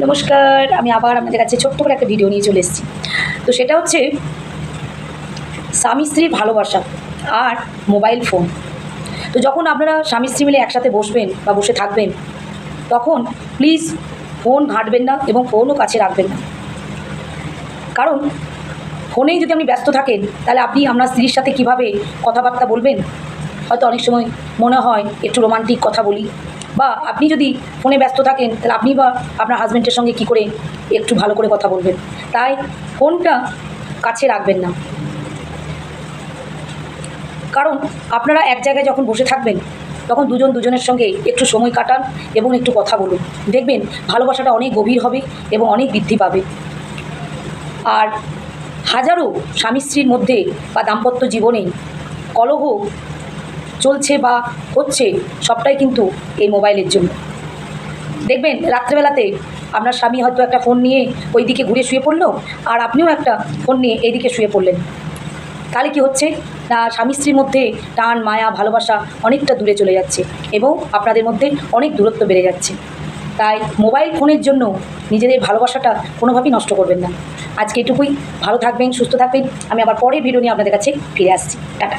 নমস্কার, আমি আবার আপনাদের কাছে ছোট্ট করে একটা ভিডিও নিয়ে চলে এসেছি। তো সেটা হচ্ছে স্বামী স্ত্রীর ভালোবাসা আর মোবাইল ফোন। তো যখন আপনারা স্বামী স্ত্রী মিলে একসাথে বসবেন বা বসে থাকবেন, তখন প্লিজ ফোন ঘাঁটবেন না এবং ফোনও কাছে রাখবেন না। কারণ ফোনেই যদি আপনি ব্যস্ত থাকেন, তাহলে আপনি আপনার স্ত্রীর সাথে কীভাবে কথাবার্তা বলবেন? হয়তো অনেক সময় মনে হয় একটু রোমান্টিক কথা বলি, বা আপনি যদি ফোনে ব্যস্ত থাকেন, তাহলে আপনি বা আপনার হাজব্যান্ডের সঙ্গে কী করে একটু ভালো করে কথা বলবেন? তাই ফোনটা কাছে রাখবেন না। কারণ আপনারা এক জায়গায় যখন বসে থাকবেন, তখন দুজন দুজনের সঙ্গে একটু সময় কাটান এবং একটু কথা বলুন। দেখবেন ভালোবাসাটা অনেক গভীর হবে এবং অনেক বৃদ্ধি পাবে। আর হাজারো স্বামী স্ত্রীর মধ্যে বা দাম্পত্য জীবনে কলহ চলছে বা হচ্ছে, সবটাই কিন্তু এই মোবাইলের জন্য। দেখবেন রাত্রেবেলাতে আপনার স্বামী হয়তো একটা ফোন নিয়ে ওই দিকে ঘুরে শুয়ে পড়লো, আর আপনিও একটা ফোন নিয়ে এইদিকে শুয়ে পড়লেন। তাহলে কি হচ্ছে না, স্বামী স্ত্রীর মধ্যে টান, মায়া, ভালোবাসা অনেকটা দূরে চলে যাচ্ছে এবং আপনাদের মধ্যে অনেক দূরত্ব বেড়ে যাচ্ছে। তাই মোবাইল ফোনের জন্য নিজেদের ভালোবাসাটা কোনোভাবেই নষ্ট করবেন না। আজকে এটুকুই। ভালো থাকবেন, সুস্থ থাকবেন। আমি আবার পরের ভিডিও নিয়ে আপনাদের কাছে ফিরে আসছি। টাটা।